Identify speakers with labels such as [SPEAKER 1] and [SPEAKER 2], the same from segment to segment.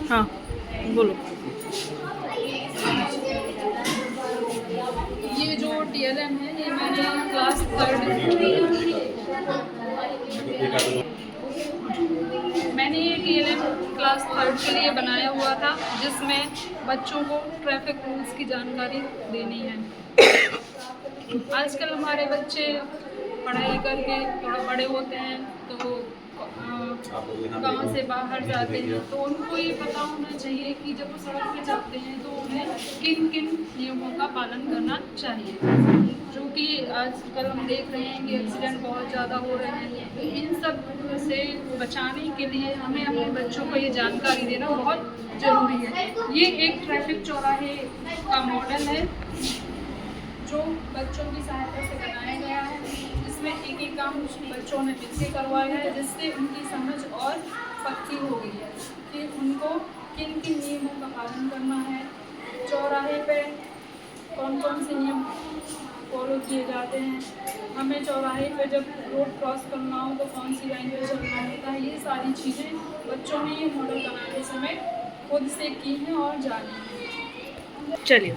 [SPEAKER 1] हाँ बोलो।
[SPEAKER 2] ये जो TLM है ये मैंने क्लास 3 मैंने ये TLM क्लास 3 के लिए बनाया हुआ था, जिसमें बच्चों को ट्रैफिक रूल्स की जानकारी देनी है। आजकल हमारे बच्चे पढ़ाई करके थोड़ा बड़े होते हैं तो गांव से बाहर जाते हैं, तो उनको ये पता होना चाहिए कि जब वो सड़क पे चलते हैं तो उन्हें किन किन नियमों का पालन करना चाहिए। जो कि आजकल हम देख रहे हैं कि एक्सीडेंट बहुत ज़्यादा हो रहे हैं, तो इन सब से बचाने के लिए हमें अपने बच्चों को ये जानकारी देना बहुत ज़रूरी है। ये एक ट्रैफिक चौराहे का मॉडल है जो बच्चों की सहायता से बनाया गया है। इसमें एक एक काम बच्चों ने मिलकर करवाया है, जिससे उनकी समझ और पक्की हो गई है कि उनको किन किन नियमों का पालन करना है, चौराहे पे कौन कौन से नियम फॉलो किए जाते हैं, हमें चौराहे पे जब रोड क्रॉस करना हो तो कौन सी लाइन पे चलना होता है। ये सारी चीज़ें बच्चों ने ये मॉडल बनाते समय खुद से की हैं और जानी हैं।
[SPEAKER 1] चलिए।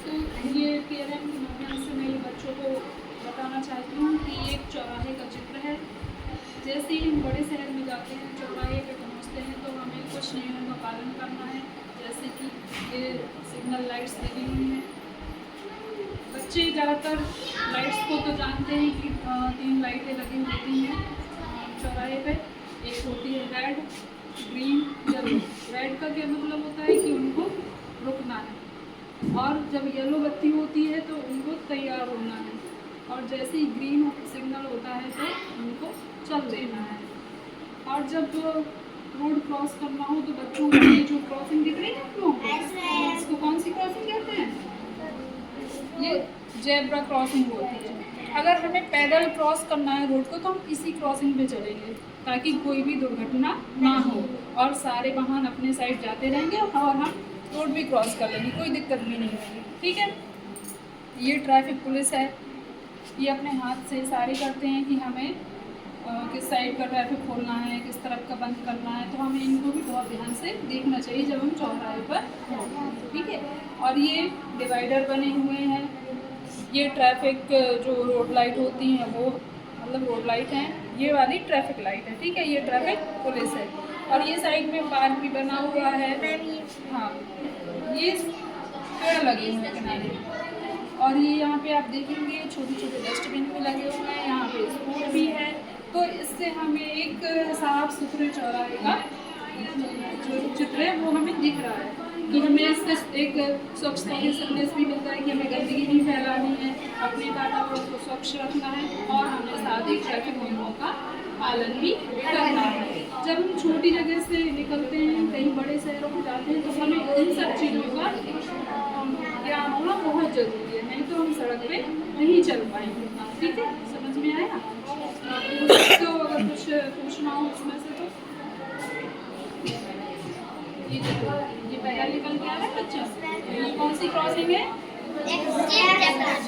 [SPEAKER 2] तो ये TLM के माध्यम से मैं बच्चों को बताना चाहती हूँ कि ये एक चौराहे का चित्र है। जैसे ही हम बड़े शहर में जाते हैं, चौराहे पे पहुँचते हैं तो हमें कुछ नियमों का पालन करना है, जैसे कि ये सिग्नल लाइट्स लगी हुई हैं। बच्चे ज़्यादातर लाइट्स को तो जानते हैं कि 3 लाइटें लगी होती हैं चौराहे पे। एक होती है रेड, ग्रीन, येलो। रेड का क्या मतलब होता है कि उनको रुकना है, और जब येलो बत्ती होती है तो उनको तैयार होना है, और जैसे ही ग्रीन सिग्नल होता है तो उनको चल देना है। और जब रोड क्रॉस करना हो तो बच्चों को ये जो क्रॉसिंग दिख रही है आप लोगों को, इसको कौन सी क्रॉसिंग कहते हैं? ये जेब्रा क्रॉसिंग होती है। अगर हमें पैदल क्रॉस करना है रोड को तो हम इसी क्रॉसिंग पे चलेंगे, ताकि कोई भी दुर्घटना ना हो और सारे वाहन अपने साइड जाते रहेंगे और हम रोड भी क्रॉस कर लेंगे, कोई दिक्कत भी नहीं होगी। ठीक है। ये ट्रैफिक पुलिस है, ये अपने हाथ से इशारे करते हैं कि हमें किस साइड का ट्रैफिक खोलना है, किस तरफ का बंद करना है, तो हमें इनको भी बहुत ध्यान से देखना चाहिए जब हम चौराहे पर हों। ठीक है। और ये डिवाइडर बने हुए हैं। ये ट्रैफिक जो रोड लाइट होती हैं वो मतलब रोड लाइट हैं, ये वाली ट्रैफिक लाइट है। ठीक है। ये ट्रैफिक पुलिस है। और ये साइड में पार्क भी बना हुआ है। हाँ, ये पेड़ लगे हुए हैं किनारे, और ये यहाँ पे आप देखेंगे छोटे छोटे डस्टबिन भी लगे हुए हैं, यहाँ पे स्कूल भी है। तो इससे हमें एक साफ सुथरे चौराहे का जो चित्र है वो हमें दिख रहा है कि हमें इससे एक स्वच्छता की संदेश भी मिलता है कि हमें गंदगी नहीं फैलानी है, अपने वातावरण को स्वच्छ रखना है, और हमें साथ ही ट्रैफिक नियमों का पालन भी करना है। जब हम छोटी जगह से निकलते हैं, कहीं बड़े शहरों में जाते हैं, तो हमें इन सब चीज़ों का ज्ञान होना बहुत ज़रूरी है, नहीं तो हम सड़क पे नहीं चल पाएंगे। ठीक है, समझ में आया? तो अगर कुछ पूछना हो उसमें से तो ये पहला निकल के आ रहा है बच्चा। ये कौन सी क्रॉसिंग है?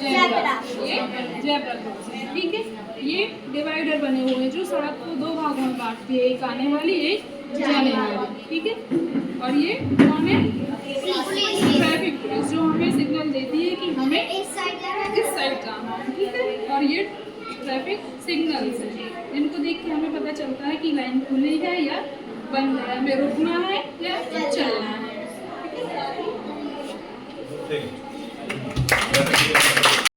[SPEAKER 2] जेब्रा। ये जेब्रा क्रॉसिंग। ठीक है। ये डिवाइडर बने हुए हैं जो सड़क को 2 भागों में बांटती है, एक आने वाली, एक जाने वाली। ठीक है। और ये कौन है? ट्रैफिक पुलिस, जो हमें सिग्नल देती है कि हमें इस साइड जाना है। ठीक है। और ये ट्रैफिक सिग्नल्स है, इनको देख के हमें पता चलता है कि लाइन खुली है या बंद है, हमें रुकना है या चलना है। ठीक है।